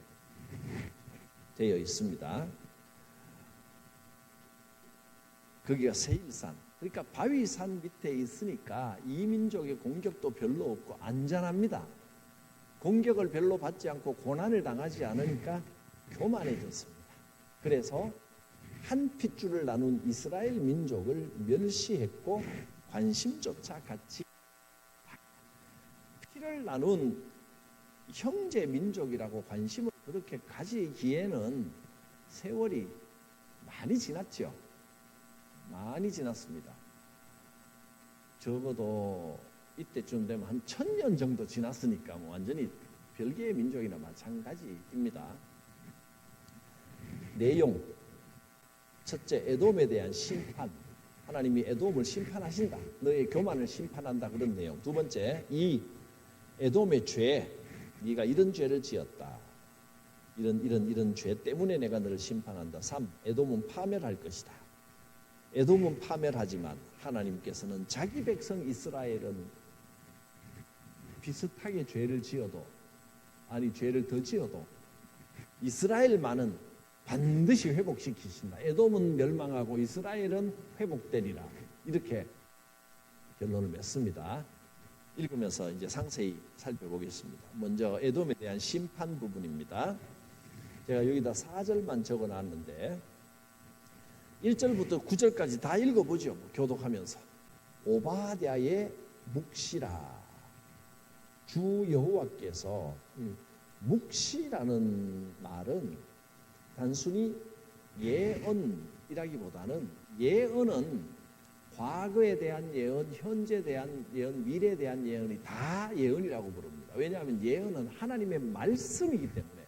되어 있습니다. 거기가 세일산. 그러니까 바위산 밑에 있으니까 이 민족의 공격도 별로 없고 안전합니다. 공격을 별로 받지 않고 고난을 당하지 않으니까 교만해졌습니다. 그래서 한 핏줄을 나눈 이스라엘 민족을 멸시했고 관심조차 갖지, 피를 나눈 형제 민족이라고 관심을 그렇게 가지기에는 세월이 많이 지났죠. 많이 지났습니다. 적어도 이때쯤 되면 한 1000년 정도 지났으니까 뭐 완전히 별개의 민족이나 마찬가지입니다. 내용, 첫째, 에돔에 대한 심판. 하나님이 에돔을 심판하신다. 너의 교만을 심판한다. 그런 내용. 두 번째, 이 에돔의 죄. 네가 이런 죄를 지었다. 이런 죄 때문에 내가 너를 심판한다. 3. 에돔은 파멸할 것이다. 에돔은 파멸하지만 하나님께서는 자기 백성 이스라엘은 비슷하게 죄를 지어도, 죄를 더 지어도 이스라엘만은 반드시 회복시키신다. 에돔은 멸망하고 이스라엘은 회복되리라. 이렇게 결론을 맺습니다. 읽으면서 이제 상세히 살펴보겠습니다. 먼저 에돔에 대한 심판 부분입니다. 제가 여기다 4절만 적어놨는데 1절부터 9절까지 다 읽어보죠. 교독하면서. 오바댜의 묵시라. 주 여호와께서, 묵시라는 말은 단순히 예언이라기보다는, 예언은 과거에 대한 예언, 현재에 대한 예언, 미래에 대한 예언이 다 예언이라고 부릅니다. 왜냐하면 예언은 하나님의 말씀이기 때문에.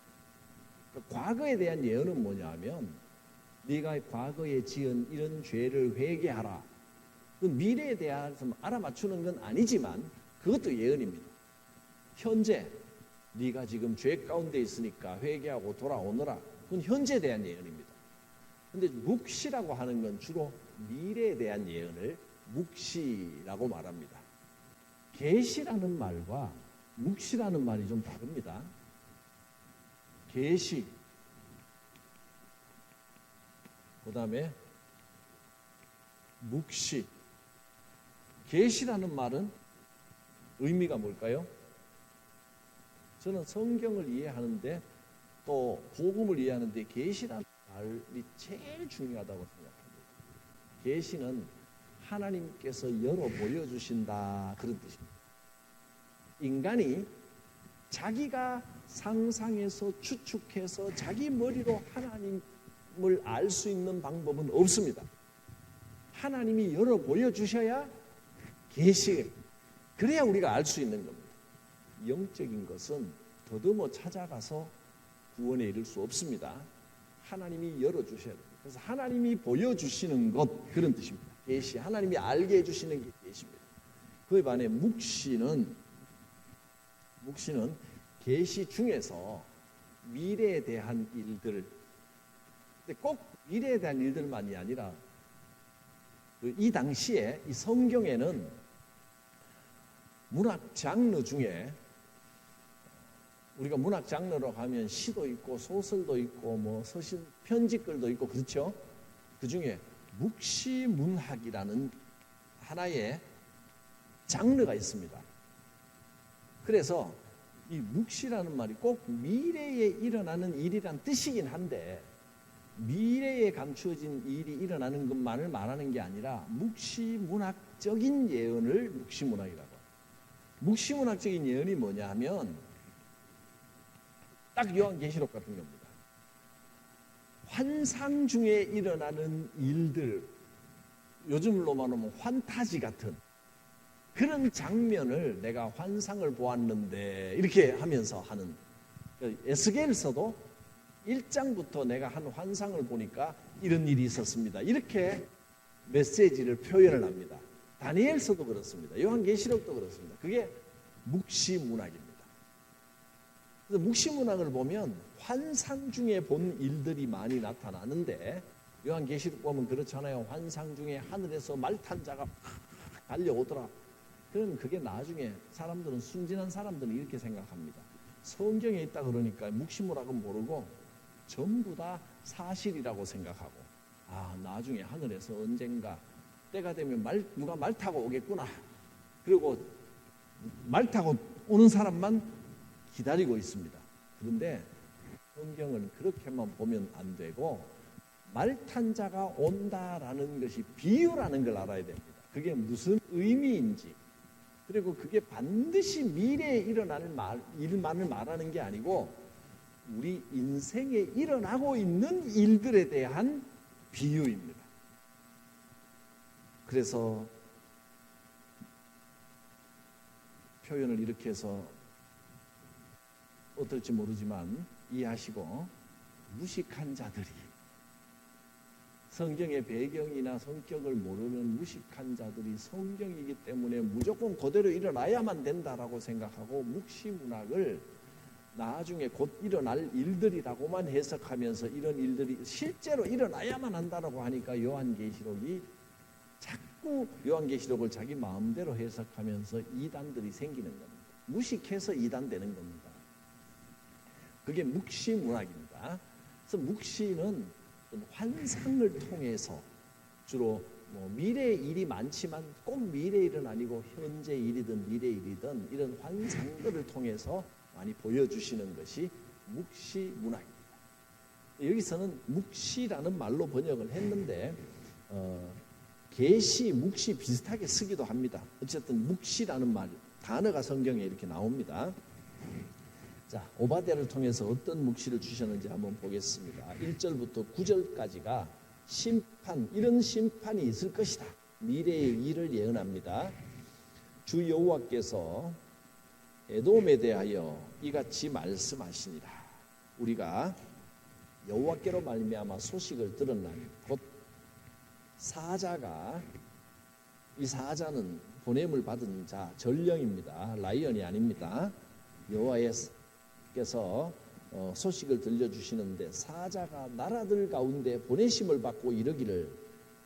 과거에 대한 예언은 뭐냐 하면 네가 과거에 지은 이런 죄를 회개하라. 그 미래에 대해서 알아맞추는 건 아니지만 그것도 예언입니다. 현재 네가 지금 죄 가운데 있으니까 회개하고 돌아오너라. 그건 현재에 대한 예언입니다. 근데 묵시라고 하는 건 주로 미래에 대한 예언을 묵시라고 말합니다. 계시라는 말과 묵시라는 말이 좀 다릅니다. 계시, 그 다음에 묵시. 계시라는 말은 의미가 뭘까요? 저는 성경을 이해하는데 또 복음을 이해하는데 계시라는 말이 제일 중요하다고 생각합니다. 계시는 하나님께서 열어 보여주신다, 그런 뜻입니다. 인간이 자기가 상상해서 추측해서 자기 머리로 하나님을 알 수 있는 방법은 없습니다. 하나님이 열어 보여주셔야 계시, 그래야 우리가 알 수 있는 겁니다. 영적인 것은 더듬어 찾아가서 구원에 이를 수 없습니다. 하나님이 열어주셔야 됩니다. 그래서 하나님이 보여주시는 것, 그런 뜻입니다. 계시, 하나님이 알게 해주시는 게 계시입니다. 그에 반해 묵시는 계시 중에서 미래에 대한 일들, 근데 꼭 미래에 대한 일들만이 아니라 이 당시에 이 성경에는 문학 장르 중에, 우리가 문학 장르로 가면 시도 있고 소설도 있고 뭐 서신 편지글도 있고 그렇죠. 그 중에 묵시문학이라는 하나의 장르가 있습니다. 그래서 이 묵시라는 말이 꼭 미래에 일어나는 일이란 뜻이긴 한데, 미래에 감추어진 일이 일어나는 것만을 말하는 게 아니라 묵시문학적인 예언을 묵시문학이라고. 묵시문학적인 예언이 뭐냐 하면 딱 요한계시록 같은 겁니다. 환상 중에 일어나는 일들, 요즘으로 말하면 환타지 같은 그런 장면을 내가 환상을 보았는데 이렇게 하면서 하는, 에스겔서도 1장부터 내가 한 환상을 보니까 이런 일이 있었습니다, 이렇게 메시지를 표현을 합니다. 다니엘서도 그렇습니다. 요한계시록도 그렇습니다. 그게 묵시문학입니다. 그래서 묵시문학을 보면 환상 중에 본 일들이 많이 나타나는데, 요한계시록 보면 그렇잖아요. 환상 중에 하늘에서 말 탄 자가 달려오더라. 그러면 그게 나중에 사람들은, 순진한 사람들은 이렇게 생각합니다. 성경에 있다 그러니까 묵시문학은 모르고 전부 다 사실이라고 생각하고, 나중에 하늘에서 언젠가 때가 되면 누가 말 타고 오겠구나. 그리고 말 타고 오는 사람만 기다리고 있습니다. 그런데 성경은 그렇게만 보면 안 되고, 말 탄 자가 온다라는 것이 비유라는 걸 알아야 됩니다. 그게 무슨 의미인지, 그리고 그게 반드시 미래에 일어날 일만을 말하는 게 아니고 우리 인생에 일어나고 있는 일들에 대한 비유입니다. 그래서 표현을 이렇게 해서 어떨지 모르지만 이해하시고, 무식한 자들이, 성경의 배경이나 성격을 모르는 무식한 자들이 성경이기 때문에 무조건 그대로 일어나야만 된다라고 생각하고 묵시문학을 나중에 곧 일어날 일들이라고만 해석하면서 이런 일들이 실제로 일어나야만 한다라고 하니까 요한계시록이 자꾸 요한계시록을 자기 마음대로 해석하면서 이단들이 생기는 겁니다. 무식해서 이단되는 겁니다. 그게 묵시문학입니다. 그래서 묵시는 환상을 통해서 주로 미래의 일이 많지만 꼭 미래의 일은 아니고 현재 일이든 미래 일이든 이런 환상들을 통해서 많이 보여주시는 것이 묵시문학입니다. 여기서는 묵시라는 말로 번역을 했는데 계시, 묵시 비슷하게 쓰기도 합니다. 어쨌든 묵시라는 말, 단어가 성경에 이렇게 나옵니다. 자, 오바댜를 통해서 어떤 묵시를 주셨는지 한번 보겠습니다. 1절부터 9절까지가 심판, 이런 심판이 있을 것이다, 미래의 일을 예언합니다. 주 여호와께서 에돔에 대하여 이같이 말씀하시니라. 우리가 여호와께로 말미암아 소식을 들었나니 곧 사자가, 이 사자는 보냄을 받은 자, 전령입니다. 라이언이 아닙니다. 여호와께서 소식을 들려주시는데 사자가 나라들 가운데 보내심을 받고 이르기를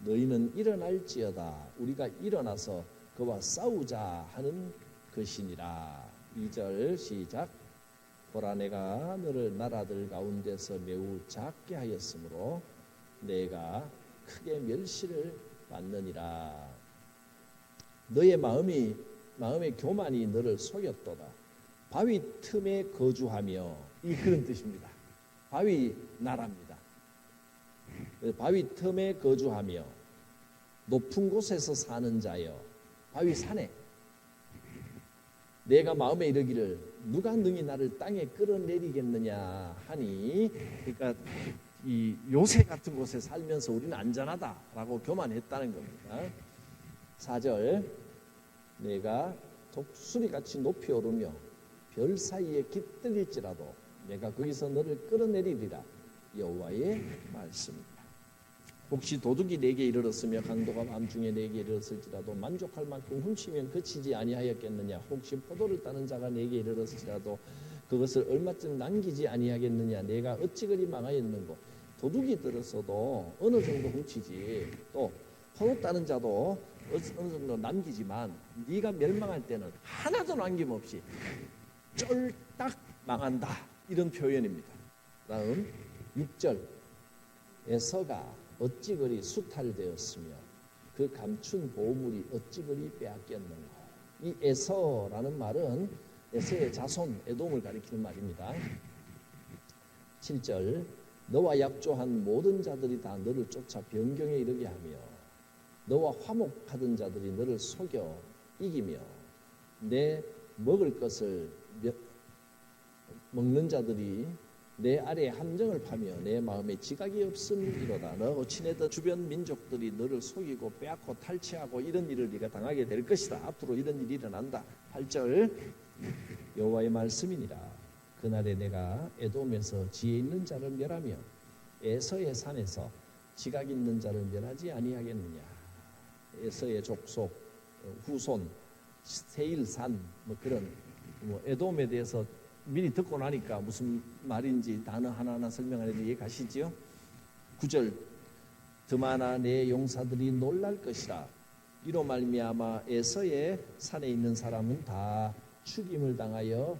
너희는 일어날지어다 우리가 일어나서 그와 싸우자 하는 것이니라. 2절 시작. 보라 내가 너를 나라들 가운데서 매우 작게 하였으므로 내가 크게 멸시를 받느니라. 너의 마음의 교만이 너를 속였도다. 바위 틈에 거주하며, 이 그런 뜻입니다. 바위 나라입니다. 바위 틈에 거주하며 높은 곳에서 사는 자여, 바위 산에 내가 마음에 이르기를 누가 능히 나를 땅에 끌어내리겠느냐 하니, 그러니까 이 요새 같은 곳에 살면서 우리는 안전하다라고 교만했다는 겁니다. 4절 내가 독수리같이 높이 오르며 별 사이에 깃들일지라도 내가 거기서 너를 끌어내리리라. 여호와의 말씀입니다. 혹시 도둑이 내게 이르렀으며 강도가 밤중에 내게 이르렀을지라도 만족할 만큼 훔치면 그치지 아니하였겠느냐. 혹시 포도를 따는 자가 내게 이르렀을지라도 그것을 얼마쯤 남기지 아니하겠느냐. 내가 어찌 그리 망하였는고. 도둑이 들었어도 어느 정도 훔치지, 또 포도 따는 자도 어느 정도 남기지만 네가 멸망할 때는 하나도 남김없이 쫄딱 망한다, 이런 표현입니다. 다음 6절 에서가 어찌 그리 수탈되었으며 그 감춘 보물이 어찌 그리 빼앗겼는가. 이 에서라는 말은 에서의 자손 에돔을 가리키는 말입니다. 7절 너와 약조한 모든 자들이 다 너를 쫓아 변경에 이르게 하며 너와 화목하던 자들이 너를 속여 이기며 내 먹을 것을 먹는 자들이 내 아래에 함정을 파며 내 마음에 지각이 없음이로다. 너하고 친했던 주변 민족들이 너를 속이고 빼앗고 탈취하고 이런 일을 네가 당하게 될 것이다. 앞으로 이런 일이 일어난다. 8절 여호와의 말씀이니라. 그날에 내가 에돔에서 지혜 있는 자를 멸하며 에서의 산에서 지각 있는 자를 멸하지 아니하겠느냐. 에서의 족속 후손 세일산 그런 에돔에 대해서 미리 듣고 나니까 무슨 말인지 단어 하나하나 설명하는데 이해 가시지요? 9절 드마나 내 용사들이 놀랄 것이라. 이로 말미암아 에서의 산에 있는 사람은 다 죽임을 당하여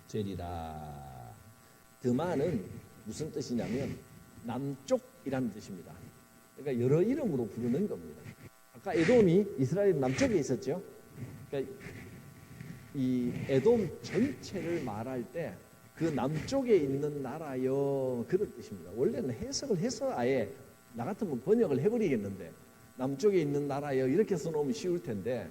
멸절되리라. 드마는 무슨 뜻이냐면 남쪽이라는 뜻입니다. 그러니까 여러 이름으로 부르는 겁니다. 아까 에돔이 이스라엘 남쪽에 있었죠. 그러니까 이 에돔 전체를 말할 때 그 남쪽에 있는 나라요, 그런 뜻입니다. 원래는 해석을 해서 아예 나 같으면 번역을 해버리겠는데 남쪽에 있는 나라요 이렇게 써놓으면 쉬울 텐데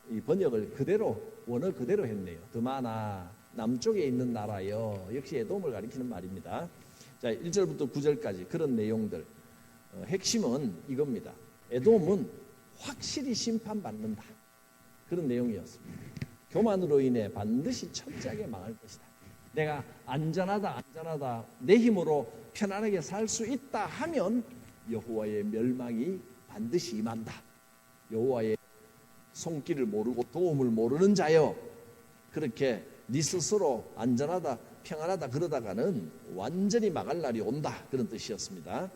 이 번역을 그대로 원어 그대로 했네요. 드마나 남쪽에 있는 나라요, 역시 에돔을 가리키는 말입니다. 자, 1절부터 9절까지 그런 내용들, 핵심은 이겁니다. 에돔은 확실히 심판받는다, 그런 내용이었습니다. 교만으로 인해 반드시 철저하게 망할 것이다. 내가 안전하다 내 힘으로 편안하게 살 수 있다 하면 여호와의 멸망이 반드시 임한다. 여호와의 손길을 모르고 도움을 모르는 자여, 그렇게 네 스스로 안전하다 평안하다 그러다가는 완전히 망할 날이 온다, 그런 뜻이었습니다.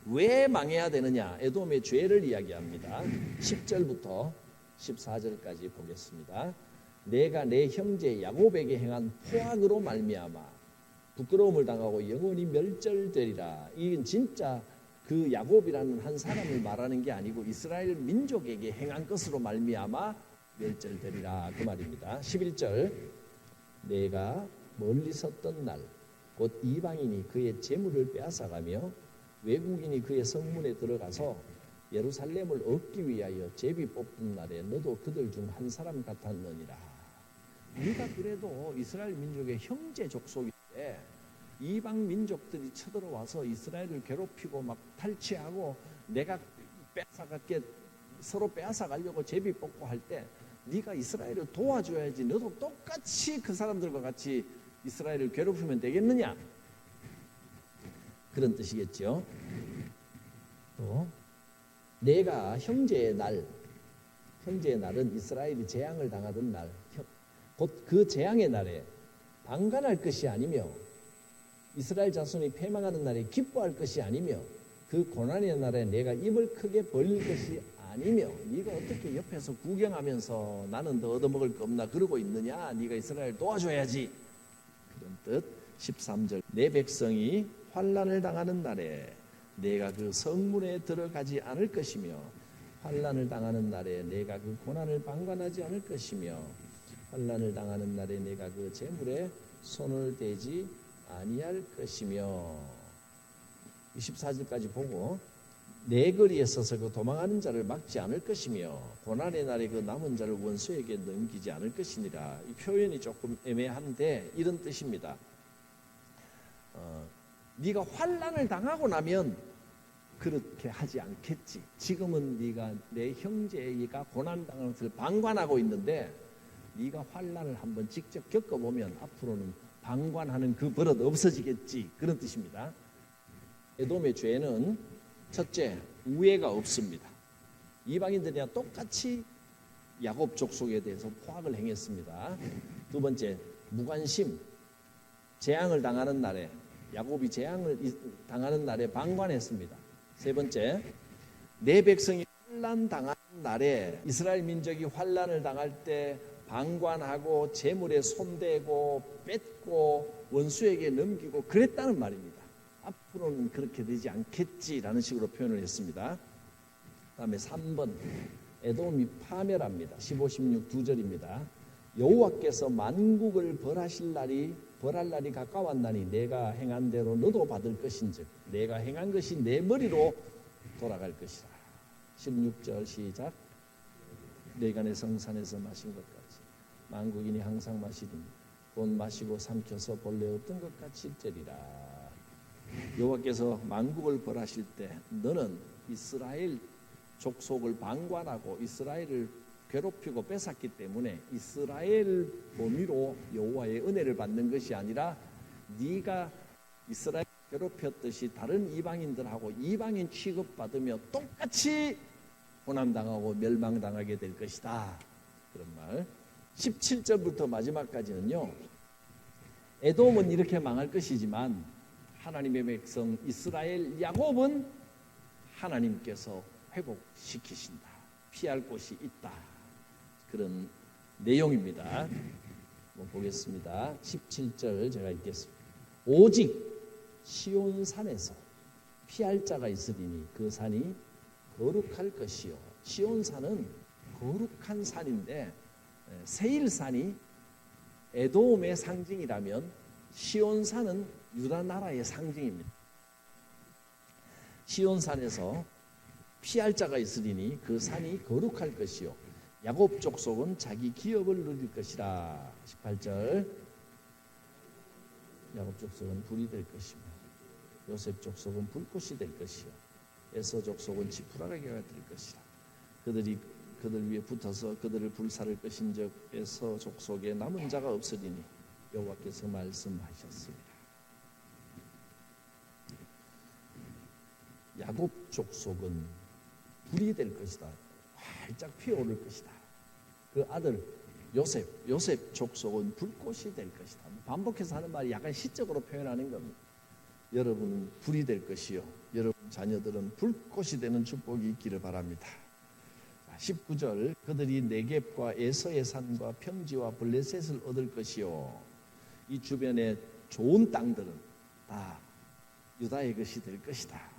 왜 망해야 되느냐? 에돔의 죄를 이야기합니다. 10절부터 14절까지 보겠습니다. 내가 내 형제 야곱에게 행한 포악으로 말미암아 부끄러움을 당하고 영원히 멸절되리라. 이건 진짜 그 야곱이라는 한 사람을 말하는 게 아니고 이스라엘 민족에게 행한 것으로 말미암아 멸절되리라, 그 말입니다. 11절 내가 멀리 섰던 날 곧 이방인이 그의 재물을 빼앗아가며 외국인이 그의 성문에 들어가서 예루살렘을 얻기 위하여 제비 뽑는 날에 너도 그들 중 한 사람 같았느니라. 네가 그래도 이스라엘 민족의 형제 족속인데 이방 민족들이 쳐들어와서 이스라엘을 괴롭히고 막 탈취하고 내가 빼앗아갈게 서로 빼앗아가려고 제비 뽑고 할 때 네가 이스라엘을 도와줘야지. 너도 똑같이 그 사람들과 같이 이스라엘을 괴롭히면 되겠느냐? 그런 뜻이겠죠. 또 내가 형제의 날은 이스라엘이 재앙을 당하던 날, 곧 그 재앙의 날에 방관할 것이 아니며 이스라엘 자손이 패망하는 날에 기뻐할 것이 아니며 그 고난의 날에 내가 입을 크게 벌릴 것이 아니며 네가 어떻게 옆에서 구경하면서 나는 더 얻어먹을 거 없나 그러고 있느냐. 네가 이스라엘 도와줘야지. 그런 뜻. 13절 내 백성이 환난을 당하는 날에 내가 그 성문에 들어가지 않을 것이며 환난을 당하는 날에 내가 그 고난을 방관하지 않을 것이며 환난을 당하는 날에 내가 그 재물에 손을 대지 아니할 것이며 24절까지 보고 내 거리에 서서 그 도망하는 자를 막지 않을 것이며 고난의 날에 그 남은 자를 원수에게 넘기지 않을 것이니라. 이 표현이 조금 애매한데 이런 뜻입니다. 네가 환난을 당하고 나면 그렇게 하지 않겠지. 지금은 네가 내 형제가 고난당하는 것을 방관하고 있는데 네가 환난을 한번 직접 겪어보면 앞으로는 방관하는 그 버릇 없어지겠지. 그런 뜻입니다. 에돔의 죄는 첫째, 우애가 없습니다. 이방인들이랑 똑같이 야곱 족속에 대해서 포악을 행했습니다. 두 번째, 무관심. 재앙을 당하는 날에 야곱이 재앙을 당하는 날에 방관했습니다. 세 번째, 내 백성이 환난 당하는 날에 이스라엘 민족이 환난을 당할 때 방관하고 재물에 손대고 뺏고 원수에게 넘기고 그랬다는 말입니다. 앞으로는 그렇게 되지 않겠지라는 식으로 표현을 했습니다. 그다음에 3번 에돔이 파멸합니다. 15, 16 두 절입니다. 여호와께서 만국을 벌할 날이 가까웠나니 내가 행한 대로 너도 받을 것인즉 내가 행한 것이 내 머리로 돌아갈 것이라. 16절 시작. 내가 내 성산에서 마신 것 같이 만국인이 항상 마시리니 곧 마시고 삼켜서 본래 없던 것 같이 되리라. 여호와께서 만국을 벌하실 때 너는 이스라엘 족속을 방관하고 이스라엘을 괴롭히고 뺏었기 때문에 이스라엘 범위로 여호와의 은혜를 받는 것이 아니라 네가 이스라엘 괴롭혔듯이 다른 이방인들하고 이방인 취급받으며 똑같이 고난당하고 멸망당하게 될 것이다. 그런 말. 17절부터 마지막까지는요. 에돔은 이렇게 망할 것이지만 하나님의 백성 이스라엘 야곱은 하나님께서 회복시키신다. 피할 곳이 있다. 그런 내용입니다. 한번 보겠습니다. 17절 제가 읽겠습니다. 오직 시온산에서 피할 자가 있으리니 그 산이 거룩할 것이요. 시온산은 거룩한 산인데 세일산이 에돔의 상징이라면 시온산은 유다 나라의 상징입니다. 시온산에서 피할 자가 있으리니 그 산이 거룩할 것이요 야곱 족속은 자기 기업을 누릴 것이라. 18절 야곱 족속은 불이 될 것이며 요셉 족속은 불꽃이 될 것이요 에서 족속은 지푸라기가 될 것이라. 그들 위에 붙어서 그들을 불사를 것인즉 에서 족속에 남은 자가 없으리니 여호와께서 말씀하셨습니다. 야곱 족속은 불이 될 것이다. 활짝 피어오를 것이다. 그 아들 요셉 족속은 불꽃이 될 것이다. 반복해서 하는 말이 약간 시적으로 표현하는 겁니다. 여러분은 불이 될 것이요 여러분 자녀들은 불꽃이 되는 축복이 있기를 바랍니다. 19절 그들이 네겝과 에서의 산과 평지와 블레셋을 얻을 것이요 이 주변의 좋은 땅들은 다 유다의 것이 될 것이다.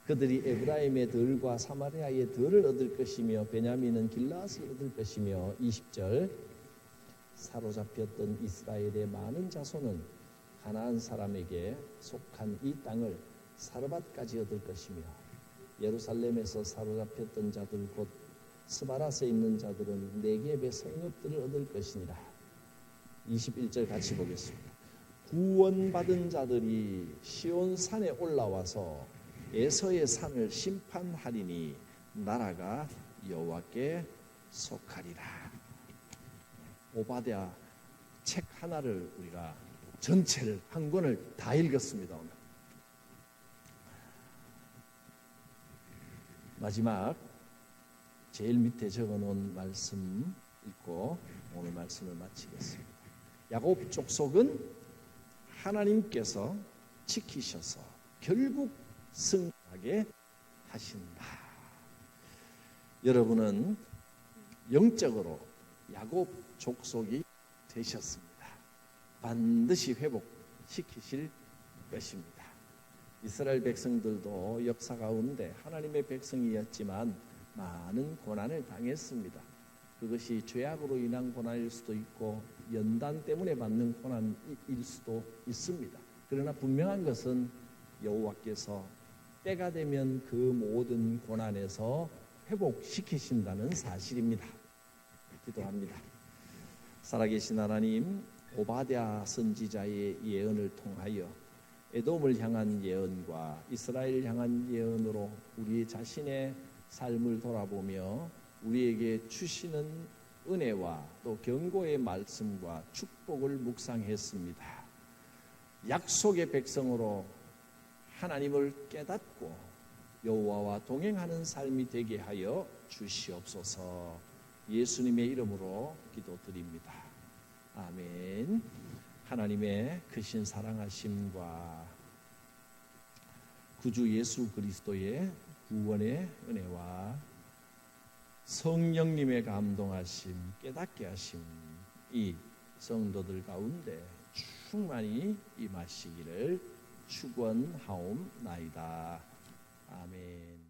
그들이 에브라임의 들과 사마리아의 들을 얻을 것이며 베냐민은 길라앗을 얻을 것이며 20절 사로잡혔던 이스라엘의 많은 자손은 가나안 사람에게 속한 이 땅을 사르밧까지 얻을 것이며 예루살렘에서 사로잡혔던 자들 곧 스바라스에 있는 자들은 네겝의 성읍들을 얻을 것이니라. 21절 같이 보겠습니다. 구원받은 자들이 시온산에 올라와서 에서의 산을 심판하리니 나라가 여호와께 속하리라. 오바댜 책 하나를 우리가 전체를 한 권을 다 읽었습니다. 오늘 마지막 제일 밑에 적어놓은 말씀 읽고 오늘 말씀을 마치겠습니다. 야곱 족속은 하나님께서 지키셔서 결국 승하게 하신다. 여러분은 영적으로 야곱 족속이 되셨습니다. 반드시 회복시키실 것입니다. 이스라엘 백성들도 역사 가운데 하나님의 백성이었지만 많은 고난을 당했습니다. 그것이 죄악으로 인한 고난일 수도 있고 연단 때문에 받는 고난일 수도 있습니다. 그러나 분명한 것은 여호와께서 때가 되면 그 모든 고난에서 회복시키신다는 사실입니다. 기도합니다. 살아계신 하나님, 오바댜 선지자의 예언을 통하여 에돔을 향한 예언과 이스라엘 향한 예언으로 우리 자신의 삶을 돌아보며 우리에게 주시는 은혜와 또 경고의 말씀과 축복을 묵상했습니다. 약속의 백성으로 하나님을 깨닫고 여호와와 동행하는 삶이 되게 하여 주시옵소서. 예수님의 이름으로 기도드립니다. 아멘. 하나님의 크신 사랑하심과 구주 예수 그리스도의 구원의 은혜와 성령님의 감동하심, 깨닫게 하심, 이 성도들 가운데 충만히 임하시기를 축원하옵나이다. 아멘.